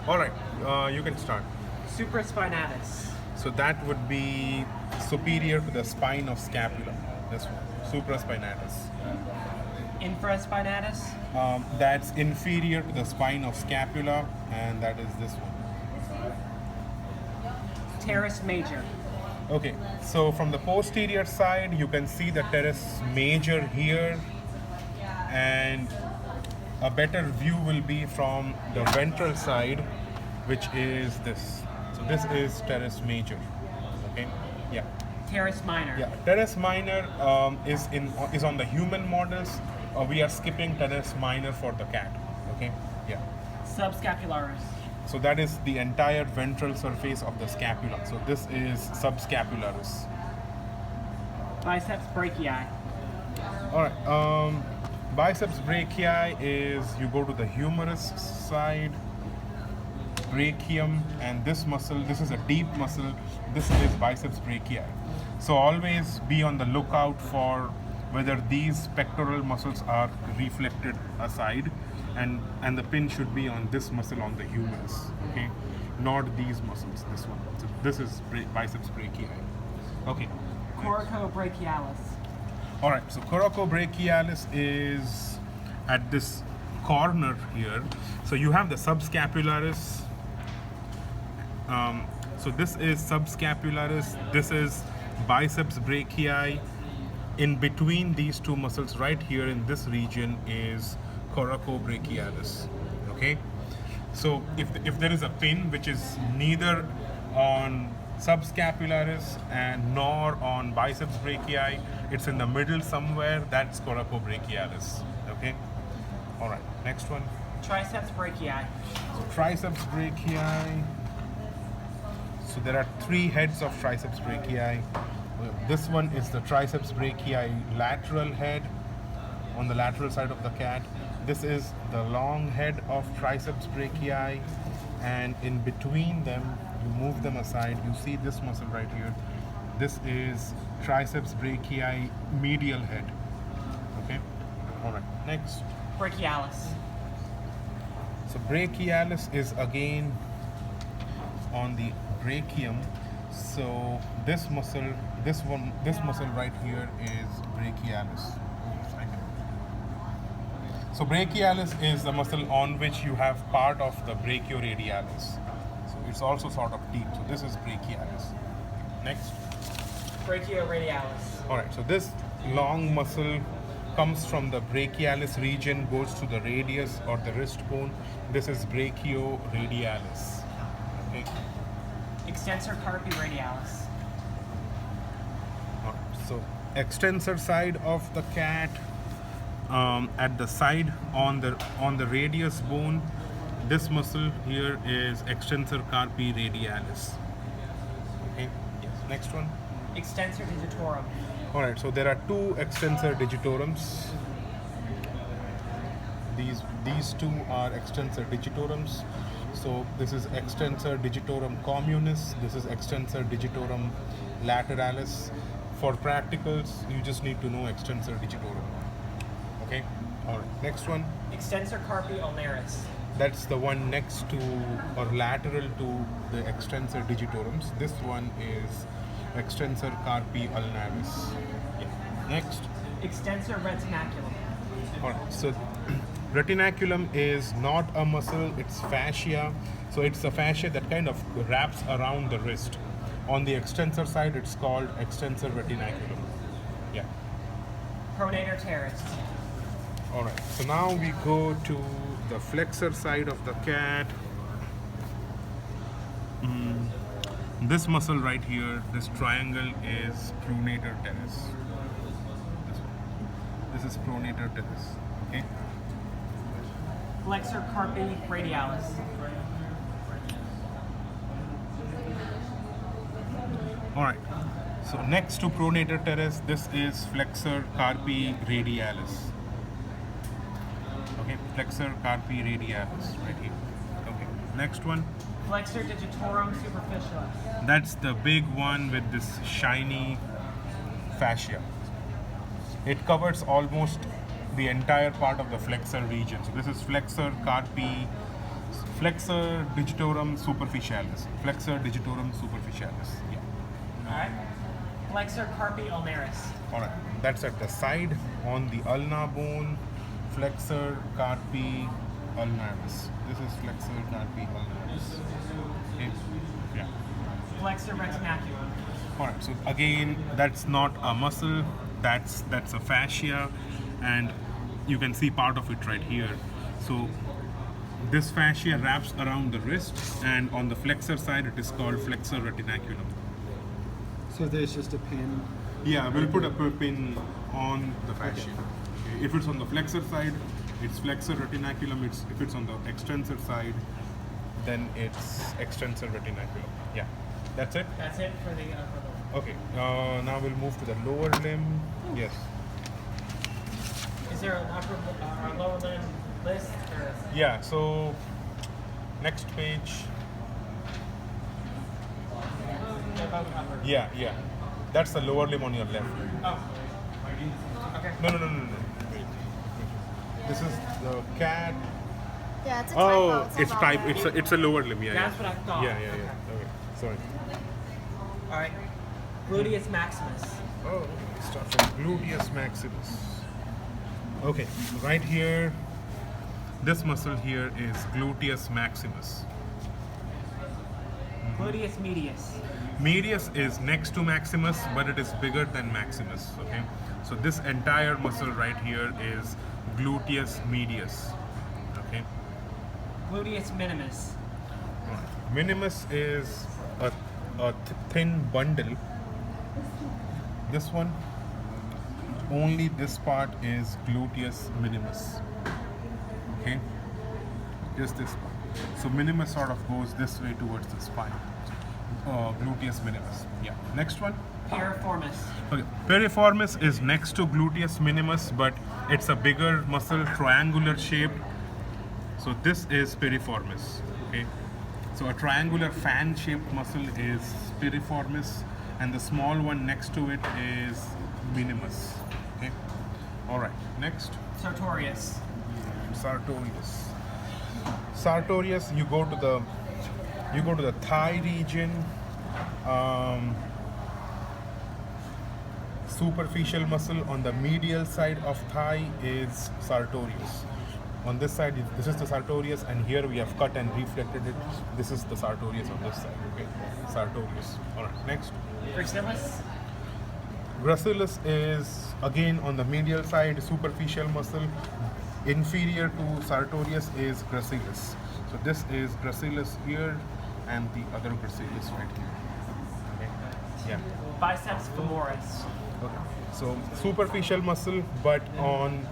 All right, you can start. Supraspinatus. So that would be superior to the spine of scapula. This one, supraspinatus. Infraspinatus. That's inferior to the spine of scapula, and that is this one. Teres major. Okay, so from the posterior side, you can see the teres major here, and a better view will be from the ventral side, which is this. So this is teres major. Okay, yeah. Teres minor. Yeah, teres minor is on the human models. We are skipping teres minor for the cat. Okay, yeah. Subscapularis. So that is the entire ventral surface of the scapula. So this is subscapularis. Biceps brachii. All right. Biceps brachii is you go to the humerus side, brachium, and this muscle. This is a deep muscle. This is biceps brachii. So always be on the lookout for whether these pectoral muscles are reflected aside, and the pin should be on this muscle on the humerus. Okay, not these muscles. This one. So this is biceps brachii. Okay. Coracobrachialis. All right, so coracobrachialis is at this corner here. So you have the subscapularis. So this is subscapularis. This is biceps brachii. In between these two muscles, right here in this region, is coracobrachialis. Okay. So if there is a pin which is neither on subscapularis and nor on biceps brachii, it's in the middle somewhere, that's coracobrachialis. Okay. All right, next one. Triceps brachii. So triceps brachii. So there are three heads of triceps brachii. This one is the triceps brachii lateral head on the lateral side of the cat. This is the long head of triceps brachii, and in between them, you move them aside, you see this muscle right here. This is triceps brachii medial head. Okay. All right, next. Brachialis. So brachialis is again on the brachium. So this muscle, this muscle right here is brachialis. So brachialis is the muscle on which you have part of the brachioradialis. So it's also sort of deep. So this is brachialis. Next. Brachioradialis. All right. So this long muscle comes from the brachialis region, goes to the radius or the wrist bone. This is brachioradialis. Okay. Extensor carpi radialis. All right. So extensor side of the cat. At the side on the radius bone, this muscle here is extensor carpi radialis. Okay. Yes. Next one. Extensor digitorum. All right. So there are two extensor digitorums. These two are extensor digitorums. So this is extensor digitorum communis. This is extensor digitorum lateralis. For practicals, you just need to know extensor digitorum. Okay. All right. Next one. Extensor carpi ulnaris. That's the one next to or lateral to the extensor digitorums. This one is extensor carpi ulnaris. Yeah. Next. Extensor retinaculum. All right. So retinaculum is not a muscle; it's fascia. So it's a fascia that kind of wraps around the wrist. On the extensor side, it's called extensor retinaculum. Yeah. Pronator teres. All right, so now we go to the flexor side of the cat. This muscle right here, this triangle is pronator teres. This is pronator teres. Okay. Flexor carpi radialis. All right. So next to pronator teres, this is flexor carpi radialis. Okay, flexor carpi radialis right here. Okay, next one. Flexor digitorum superficialis. That's the big one with this shiny fascia. It covers almost the entire part of the flexor region. So this is flexor carpi Flexor digitorum superficialis. Flexor digitorum superficialis. Yeah. All right. Flexor carpi ulnaris. All right. That's at the side on the ulna bone. Flexor carpi ulnaris. This is flexor carpi ulnaris. Okay. Yeah. Flexor retinaculum. All right. So again, that's not a muscle. That's a fascia, and you can see part of it right here. So this fascia wraps around the wrist, and on the flexor side, it is called flexor retinaculum. So there's just a pin. Yeah, we'll put a pin on the fascia. Okay. If it's on the flexor side, it's flexor retinaculum. If it's on the extensor side, then it's extensor retinaculum. Yeah, that's it. That's it for the. Okay, now we'll move to the lower limb. Yes. Is there an upper or lower limb list or? Yeah, so next page. They're both upper. Yeah, yeah. That's the lower limb on your left. Oh. Okay. No. Wait. This is the cat. Yeah, it's a typo. Oh, a it's wrong type. way. It's a lower limb. Yeah. That's yeah. what I thought. Yeah. Okay. Sorry. All right. Gluteus maximus. Oh, start from gluteus maximus. Okay, right here, this muscle here is gluteus maximus. Gluteus medius. Medius is next to maximus, but it is bigger than maximus. Okay, so this entire muscle right here is gluteus medius. Okay, Gluteus minimus. minimus is a thin bundle. This one, only this part is gluteus minimus. Okay, just this part. So minimus sort of goes this way towards the spine. Gluteus minimus. Yeah. Next one. Piriformis. Okay. Piriformis is next to gluteus minimus, but it's a bigger muscle, triangular shaped. So this is piriformis. Okay. So a triangular fan-shaped muscle is piriformis, and the small one next to it is minimus. Okay. All right. Next. Sartorius. Sartorius. Sartorius. You go to the thigh region. Superficial muscle on the medial side of thigh is sartorius. On this side, this is the sartorius, and here we have cut and reflected it. This is the sartorius on this side. Okay, sartorius. All right. Next. Gracilis. Gracilis is again on the medial side, superficial muscle. Inferior to sartorius is gracilis. So this is gracilis here, and the other gracilis right here. Okay. Yeah. Biceps femoris. Okay. So superficial muscle, but on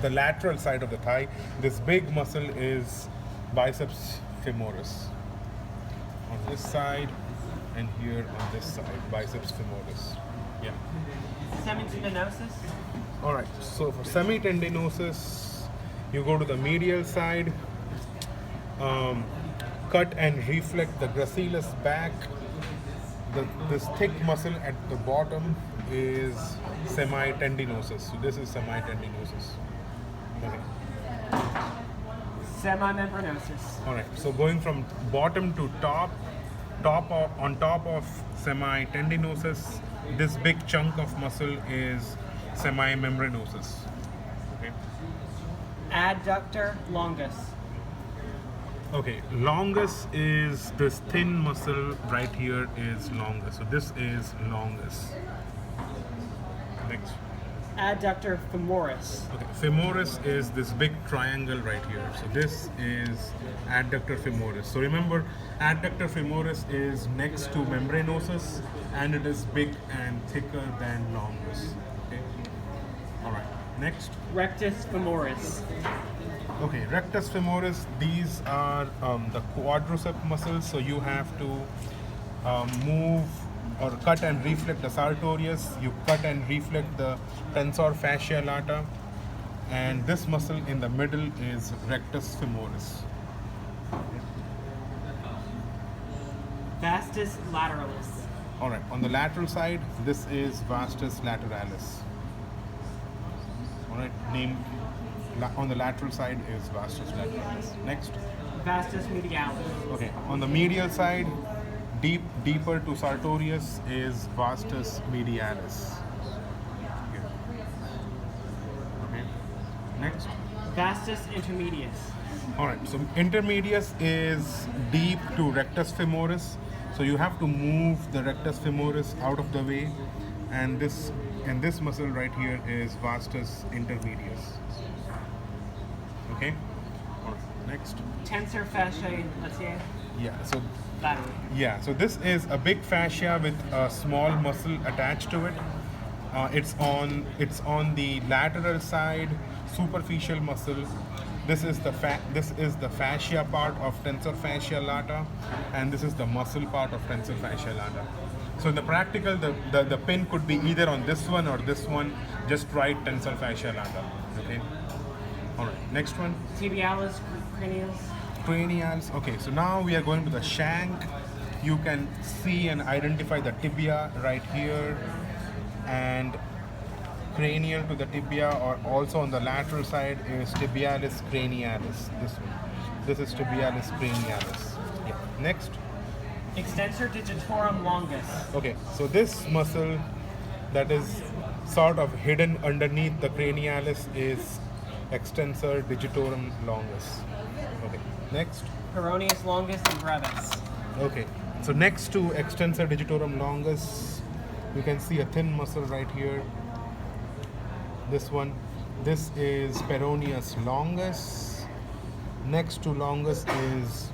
the lateral side of the thigh, this big muscle is biceps femoris. On this side, and here on this side, biceps femoris. Yeah. Semitendinosus. All right. So for semitendinosus, you go to the medial side, cut and reflect the gracilis back. This thick muscle at the bottom is semitendinosus. So this is semitendinosus. Okay. Semimembranosus. All right. So going from bottom to on top of semitendinosus, this big chunk of muscle is semimembranosus. Okay. Adductor longus. Okay. Longus is this thin muscle right here is longus. So this is longus. Next. Adductor femoris. Okay, femoris is this big triangle right here. So this is adductor femoris. So remember, adductor femoris is next to membranosus, and it is big and thicker than longus. Okay. All right. Next. Rectus femoris. Okay, rectus femoris. These are the quadricep muscles. So you have to move or cut and reflect the sartorius. You cut and reflect the tensor fascia lata, and this muscle in the middle is rectus femoris. Vastus lateralis. All right, on the lateral side, this is vastus lateralis. All right, on the lateral side is vastus lateralis. Next. Vastus medialis. Okay, on the medial side, deeper to sartorius is vastus medialis. Okay. Next. Vastus intermedius. All right. So intermedius is deep to rectus femoris. So you have to move the rectus femoris out of the way, and this muscle right here is vastus intermedius. Okay. All right. Next. Tensor fasciae latiae. Yeah. So Laterally. yeah, so this is a big fascia with a small muscle attached to it. It's on the lateral side, superficial muscle. This is the fascia part of tensor fascia lata, and this is the muscle part of tensor fascia lata. So in the practical, the pin could be either on this one or this one. Just write tensor fascia lata. Okay. All right. Next one. Tibialis cranialis. Cranials. Okay, so now we are going to the shank. You can see and identify the tibia right here, and cranial to the tibia, or also on the lateral side is tibialis cranialis. This is tibialis cranialis. Yeah. Next. Extensor digitorum longus. Okay, so this muscle that is sort of hidden underneath the cranialis is extensor digitorum longus. Okay. Next. Peroneus longus and brevis. Okay, so next to extensor digitorum longus, you can see a thin muscle right here. This one. This is peroneus longus. Next to longus is.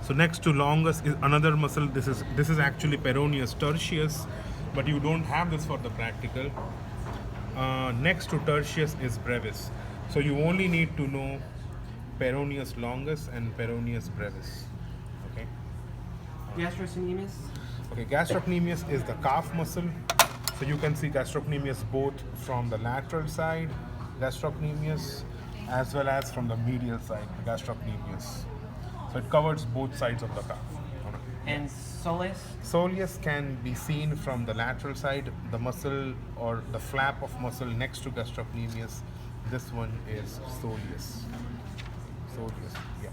So next to longus is another muscle. This is actually peroneus tertius, but you don't have this for the practical. Next to tertius is brevis. So you only need to know peroneus longus and peroneus brevis. Okay. Gastrocnemius. Okay. Gastrocnemius is the calf muscle. So you can see gastrocnemius both from the lateral side, gastrocnemius, as well as from the medial side, the gastrocnemius. So it covers both sides of the calf. And soleus. Soleus can be seen from the lateral side, the muscle or the flap of muscle next to gastrocnemius. This one is soleus. Soleus, yeah.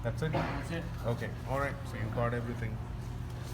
That's it? That's it. Okay, all right. So you got everything.